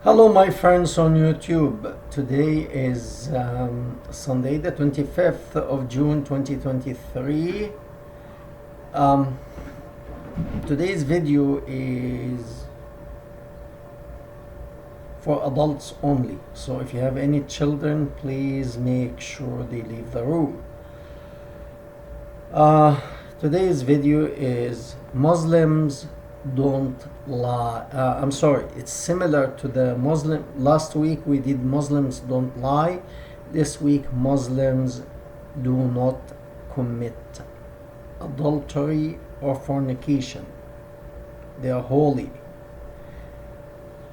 Hello, my friends on YouTube. Today is Sunday, the 25th of June 2023. Um, Today's video is for adults only. So if you have any children, please make sure they leave the room. Today's video is Muslims don't lie. I'm sorry, it's similar to the Muslim. Last week we did Muslims don't lie. This week, Muslims do not commit adultery or fornication. They are holy.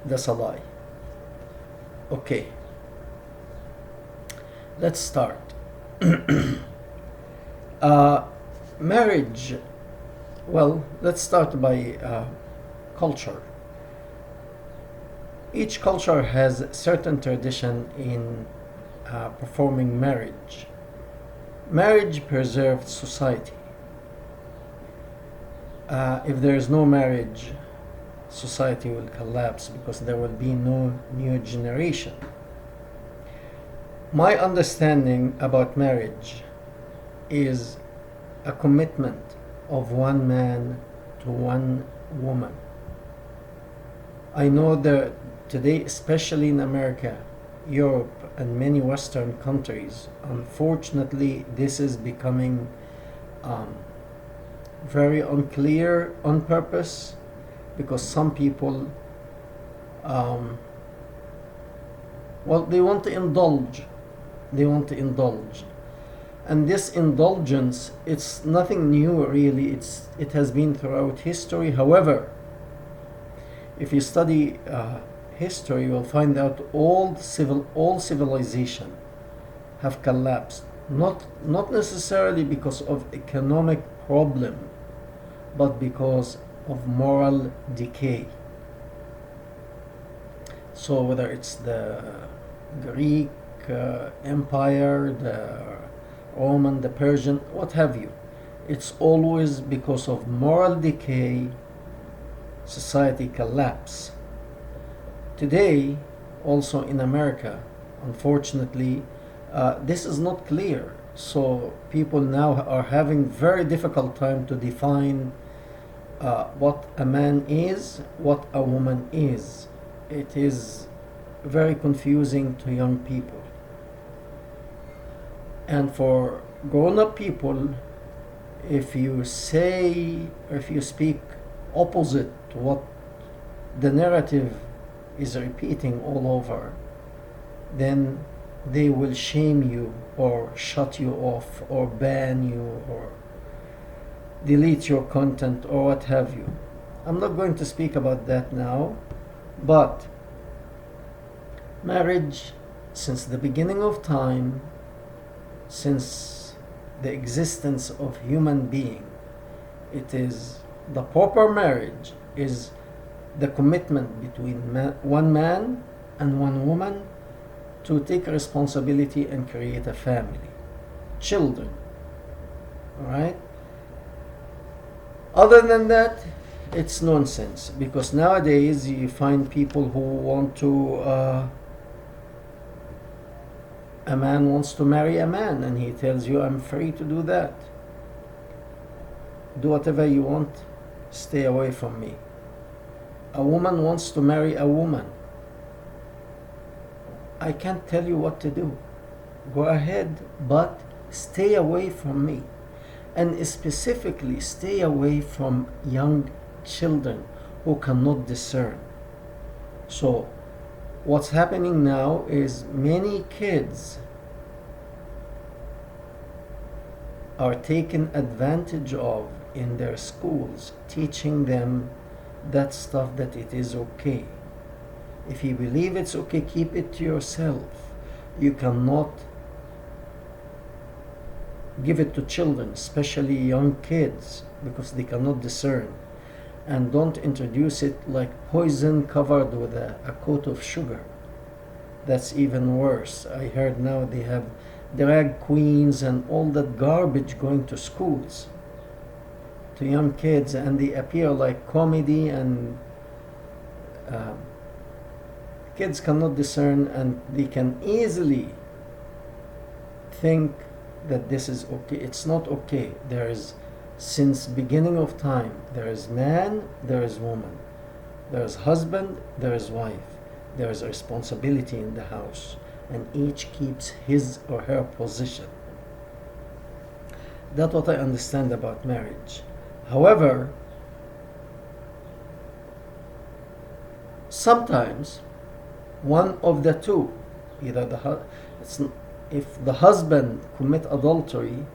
That's a lie. Okay, let's start. Marriage. Well, let's start by culture. Each culture has certain tradition in performing marriage. Marriage preserved society. If there is no marriage, society will collapse because there will be no new generation. My understanding about marriage is a commitment of one man to one woman. I know that today, especially in America, Europe, and many Western countries, unfortunately, this is becoming very unclear on purpose because some people, they want to indulge. They want to indulge. And this indulgence, it's nothing new really. It has been throughout history. However, if you study history, you will find out all civilization have collapsed. Not necessarily because of economic problem, but because of moral decay. So whether it's the Greek Empire, the Roman, the Persian, what have you, it's always because of moral decay, society collapse. Today, also in America, unfortunately, this is not clear. So people now are having very difficult time to define what a man is, what a woman is. It is very confusing to young people. And for grown-up people, if you speak opposite to what the narrative is repeating all over, then they will shame you or shut you off or ban you or delete your content or what have you. I'm not going to speak about that now, but marriage, since the beginning of time, since the existence of human being, it is the proper marriage is the commitment between one man and one woman to take responsibility and create a family, children. All right? Other than that, it's nonsense, because nowadays you find people who want to a man wants to marry a man and he tells you, I'm free to do that. Do whatever you want, stay away from me. A woman wants to marry a woman. I can't tell you what to do. Go ahead, but stay away from me. And specifically, stay away from young children who cannot discern. So, what's happening now is many kids are taken advantage of in their schools, teaching them that stuff that it is okay. If you believe it's okay, keep it to yourself. You cannot give it to children, especially young kids, because they cannot discern. And don't introduce it like poison covered with a coat of sugar. That's even worse. I heard now they have drag queens and all that garbage going to schools, to young kids, and they appear like comedy and kids cannot discern, and they can easily think that this is okay. It's not okay. There is, since beginning of time, there is man, there is woman, there is husband, there is wife, there is a responsibility in the house, and each keeps his or her position. That's what I understand about marriage. However, sometimes one of the two, either if the husband commit adultery,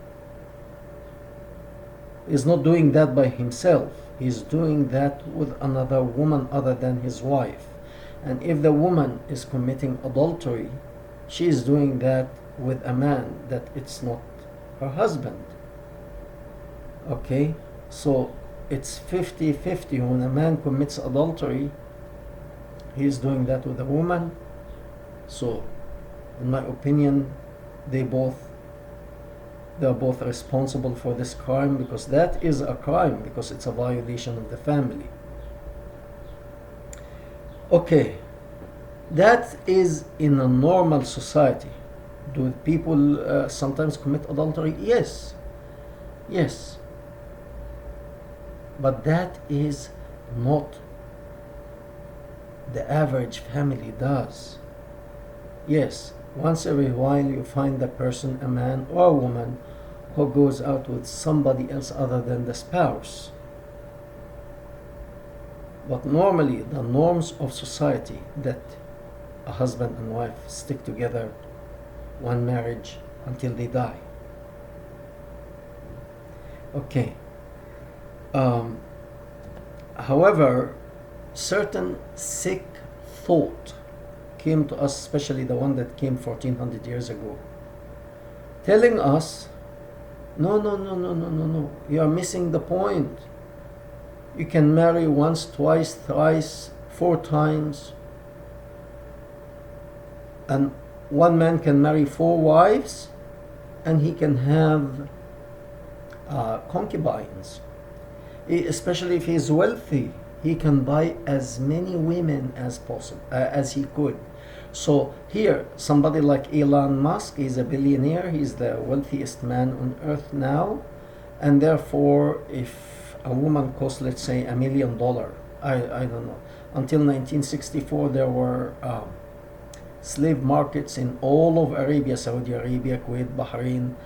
is not doing that by himself. He's doing that with another woman other than his wife. And if the woman is committing adultery, she is doing that with a man that it's not her husband. Okay? So it's 50-50. When a man commits adultery, he's doing that with a woman. So, in my opinion, they're both responsible for this crime, because that is a crime, because it's a violation of the family. Okay, that is in a normal society. Do people sometimes commit adultery? Yes. But that is not the average family does. Yes, once every while you find the person, a man or a woman, who goes out with somebody else other than the spouse. But normally the norms of society that a husband and wife stick together, one marriage until they die. Okay. However, certain sick thought came to us, especially the one that came 1400 years ago, telling us, no, you are missing the point. You can marry once, twice, thrice, 4 times, and one man can marry 4 wives, and he can have concubines. Especially if he is wealthy, he can buy as many women as possible, as he could. So here, somebody like Elon Musk, he's a billionaire, he's the wealthiest man on earth now, and therefore if a woman costs, let's say, $1 million, I don't know, until 1964 there were slave markets in all of Arabia, Saudi Arabia, Kuwait, Bahrain,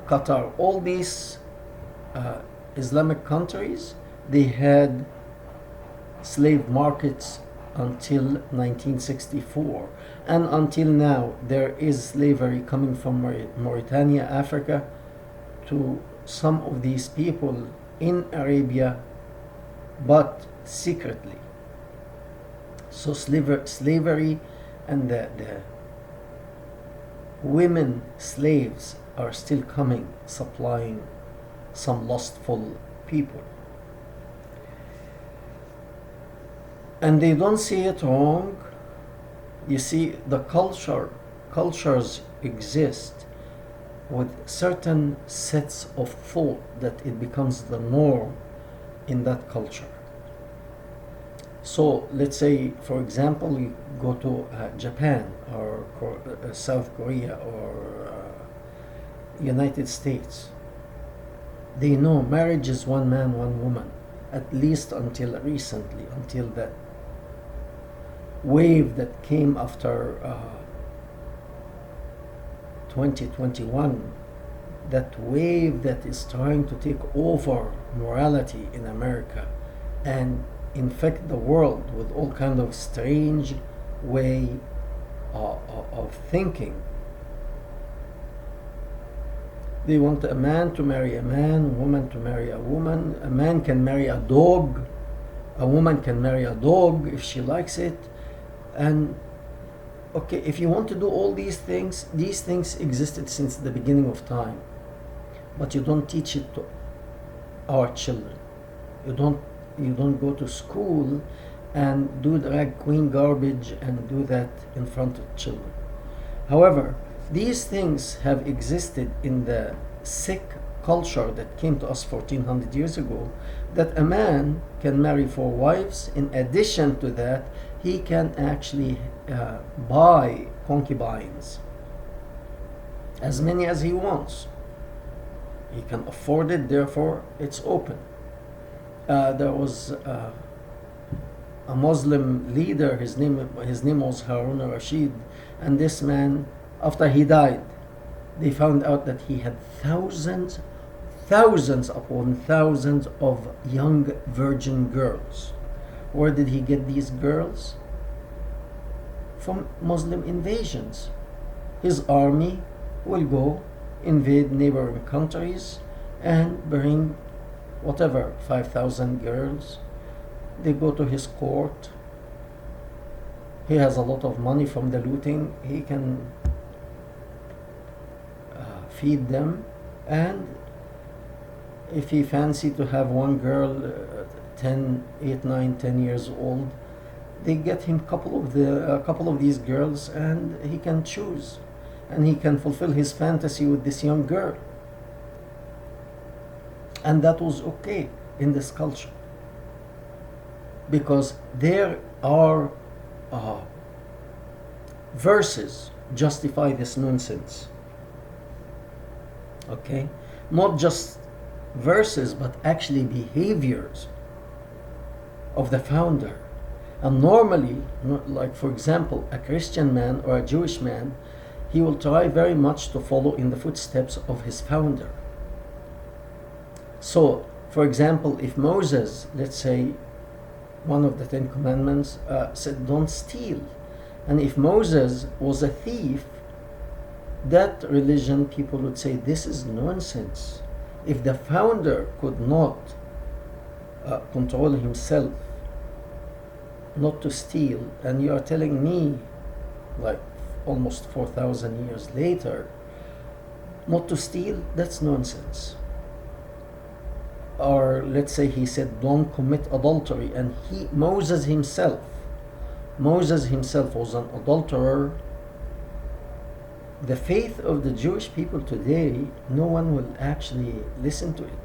Qatar, all these Islamic countries, they had slave markets until 1964, and until now there is slavery coming from Mauritania, Africa, to some of these people in Arabia, but secretly. So slavery and the women slaves are still coming, supplying some lustful people. And they don't see it wrong. You see, the cultures exist with certain sets of thought that it becomes the norm in that culture. So let's say, for example, you go to Japan or South Korea or United States. They know marriage is one man, one woman, at least until recently, until that wave that came after 2021, that wave that is trying to take over morality in America and infect the world with all kind of strange way of thinking. They want a man to marry a man, a woman to marry a woman. A man can marry a dog, a woman can marry a dog if she likes it. And okay, if you want to do all these things existed since the beginning of time, but you don't teach it to our children. You don't go to school and do drag queen garbage and do that in front of children. However, these things have existed in the Sikh culture that came to us 1400 years ago, that a man can marry 4 wives. In addition to that, he can actually buy concubines, as many as he wants. He can afford it, therefore it's open. There was a Muslim leader, his name was Harun al-Rashid, and this man, after he died, they found out that he had thousands upon thousands of young virgin girls. Where did he get these girls? From Muslim invasions. His army will go invade neighboring countries and bring whatever, 5,000 girls. They go to his court. He has a lot of money from the looting. He can feed them, and if he fancy to have one girl 8, 9, 10 years old, they get him a couple of these girls, and he can choose, and he can fulfill his fantasy with this young girl. And that was okay in this culture, because there are verses justify this nonsense. Okay, not just verses, but actually behaviors of the founder. And normally, like for example, a Christian man or a Jewish man, he will try very much to follow in the footsteps of his founder. So, for example, if Moses, let's say, one of the 10 commandments said don't steal, and if Moses was a thief, that religion people would say this is nonsense. If the founder could not control himself not to steal, and you are telling me, like almost 4,000 years later, not to steal, that's nonsense. Or let's say he said don't commit adultery, and Moses himself was an adulterer. The faith of the Jewish people today, no one will actually listen to it.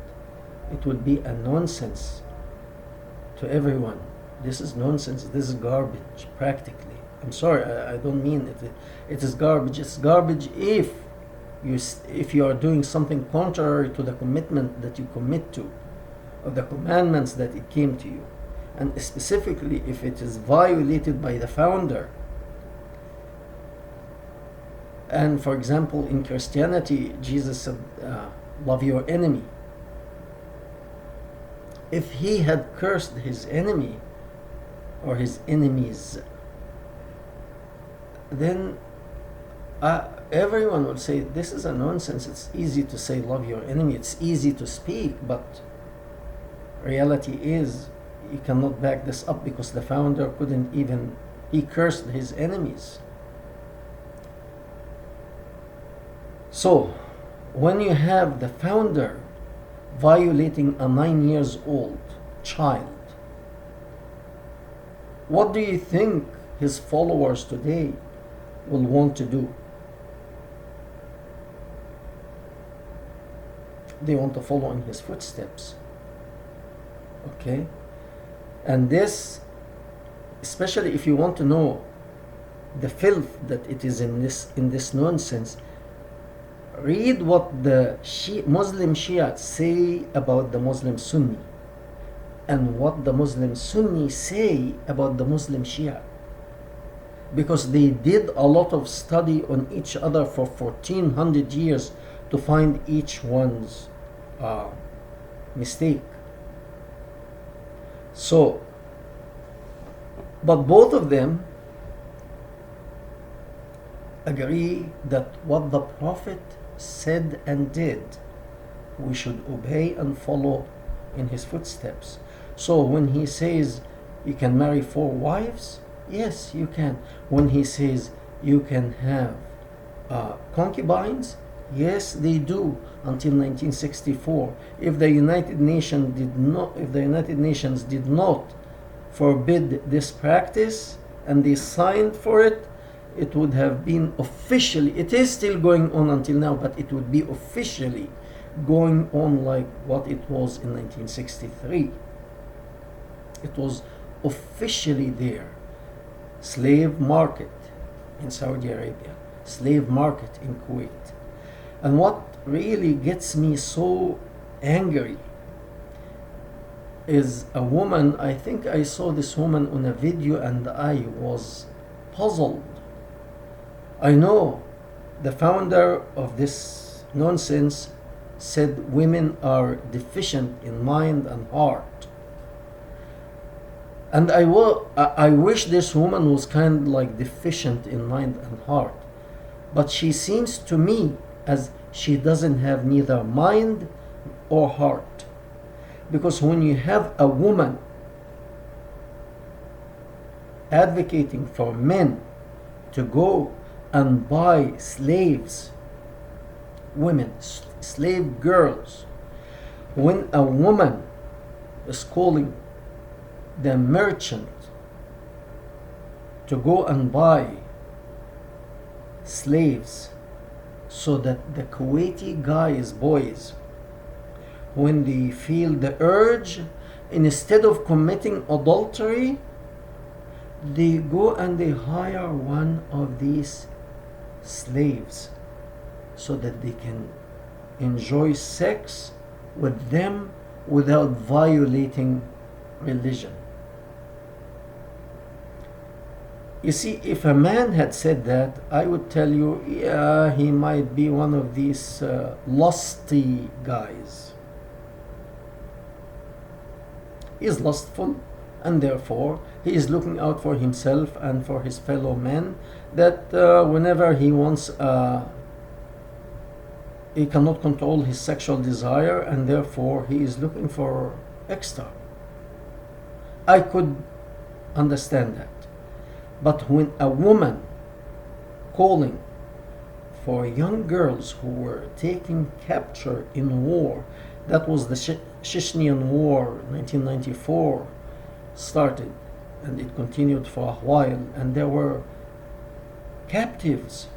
It will be a nonsense to everyone. This is nonsense. This is garbage, practically. I'm sorry, I don't mean it. It is garbage. It's garbage if you are doing something contrary to the commitment that you commit to, or the commandments that it came to you, and specifically if it is violated by the founder. And for example, in Christianity, Jesus said, love your enemy. If he had cursed his enemy or his enemies, then everyone would say this is a nonsense. It's easy to say love your enemy. It's easy to speak, but reality is you cannot back this up, because the founder couldn't even, he cursed his enemies. So, when you have the founder violating a 9-year-old child, what do you think his followers today will want to do? They want to follow in his footsteps. Okay? And this, especially if you want to know the filth that it is in this nonsense, read what the Muslim Shia say about the Muslim Sunni, and what the Muslim Sunni say about the Muslim Shia, because they did a lot of study on each other for 1400 years to find each one's mistake. So, but both of them agree that what the Prophet said and did, we should obey and follow in his footsteps. So when he says you can marry 4 wives, yes, you can. When he says you can have concubines, yes, they do, until 1964. If the United Nations did not forbid this practice and they signed for it, it would have been officially, it is still going on until now, but it would be officially going on like what it was in 1963. It was officially there. slave market in Saudi Arabia, slave market in Kuwait. And what really gets me so angry is a woman. I think I saw this woman on a video and I was puzzled. I know the founder of this nonsense said women are deficient in mind and heart. And I wish this woman was kind of like deficient in mind and heart. But she seems to me as she doesn't have neither mind or heart. Because when you have a woman advocating for men to go and buy slaves, women, slave girls, when a woman is calling the merchant to go and buy slaves so that the Kuwaiti guys, boys, when they feel the urge, instead of committing adultery, they go and they hire one of these slaves so that they can enjoy sex with them without violating religion. You see, if a man had said that, I would tell you, yeah, he might be one of these lusty guys. He is lustful, and therefore he is looking out for himself and for his fellow men, that whenever he wants, he cannot control his sexual desire, and therefore he is looking for extra. I could understand that. But when a woman calling for young girls who were taken capture in war, that was the Chechenian War, 1994, started, and it continued for a while, and there were captives.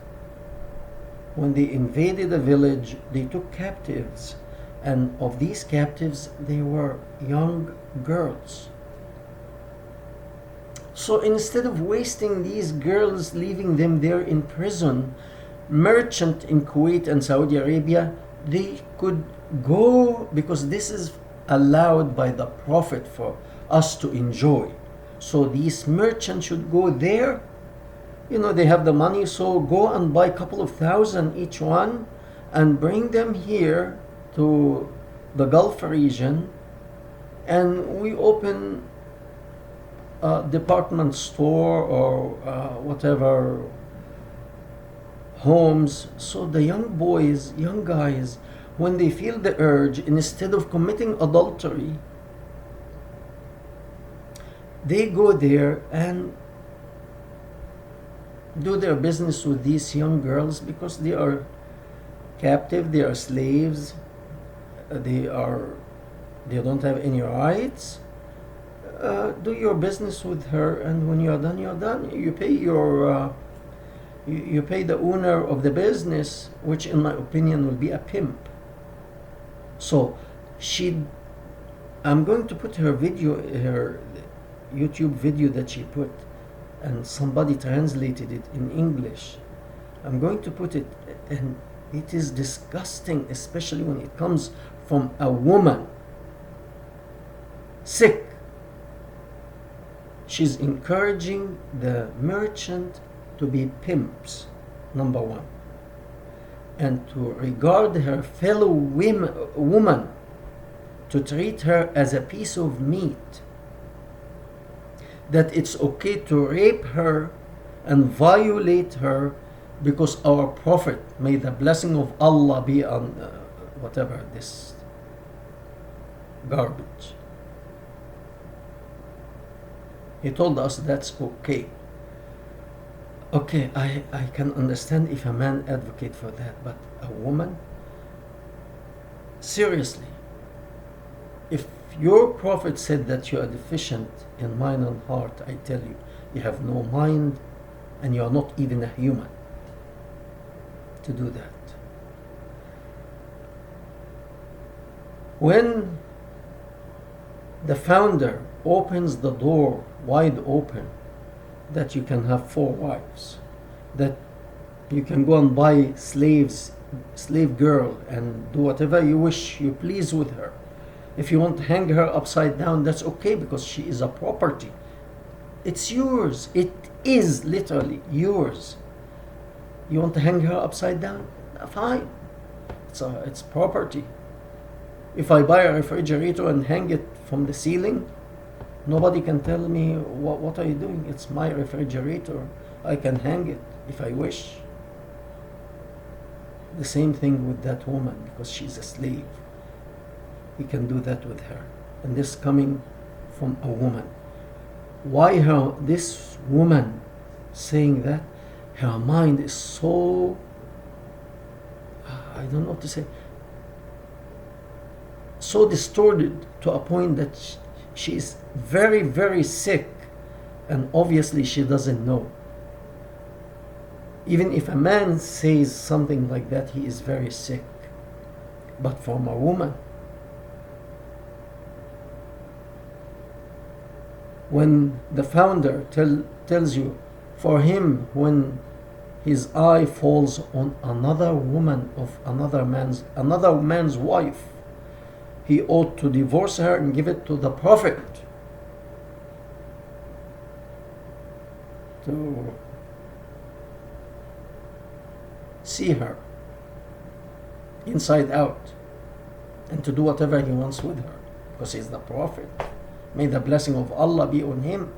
When they invaded a village, they took captives, and of these captives, they were young girls. So instead of wasting these girls, leaving them there in prison, merchant in Kuwait and Saudi Arabia, they could go, because this is allowed by the Prophet for us to enjoy. So these merchants should go there. You know, they have the money, so go and buy a couple of thousand each one and bring them here to the Gulf region, and we open a department store or whatever, homes. So the young boys, young guys, when they feel the urge, instead of committing adultery, they go there and do their business with these young girls, because they are captive, they are slaves, they don't have any rights. Do your business with her, and when you're done, you're done. You pay you pay the owner of the business, which in my opinion will be a pimp. So I'm going to put her video, her YouTube video that she put, and somebody translated it in English. I'm going to put it, and it is disgusting, especially when it comes from a woman. Sick. She's encouraging the merchant to be pimps, number one, and to regard her fellow woman, to treat her as a piece of meat, that it's okay to rape her and violate her, because our Prophet, may the blessing of Allah be on whatever this garbage, he told us that's okay. Okay, I can understand if a man advocate for that, but a woman? Seriously, if your Prophet said that you are deficient in mind and heart, I tell you, you have no mind, and you are not even a human to do that. When the founder opens the door wide open, that you can have 4 wives, that you can go and buy slave girl and do whatever you wish, you please with her. If you want to hang her upside down, that's okay, because she is a property. It's yours. It is literally yours. You want to hang her upside down? Fine. It's property. If I buy a refrigerator and hang it from the ceiling, nobody can tell me, what are you doing? It's my refrigerator. I can hang it if I wish. The same thing with that woman, because she's a slave. He can do that with her. And this coming from a woman. Why this woman saying that? Her mind is so, I don't know what to say, so distorted to a point that she is very, very sick, and obviously she doesn't know. Even if a man says something like that, he is very sick. But from a woman, when the founder tells you, for him, when his eye falls on another woman of another man's wife, he ought to divorce her and give it to the Prophet to see her inside out and to do whatever he wants with her, because he's the Prophet. May the blessing of Allah be on him.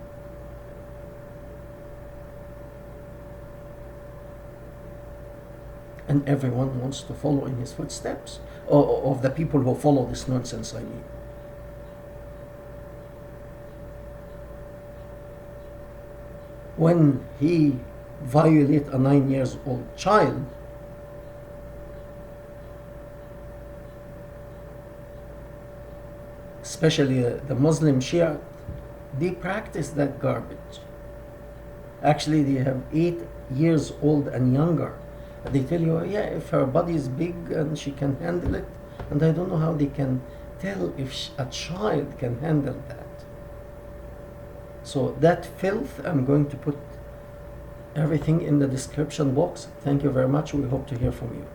And everyone wants to follow in his footsteps, or of the people who follow this nonsense, I mean. When he violates a 9-year-old child, especially the Muslim Shia, they practice that garbage. Actually, they have 8 years old and younger. They tell you, yeah, if her body is big and she can handle it. And I don't know how they can tell if a child can handle that. So that filth, I'm going to put everything in the description box. Thank you very much. We hope to hear from you.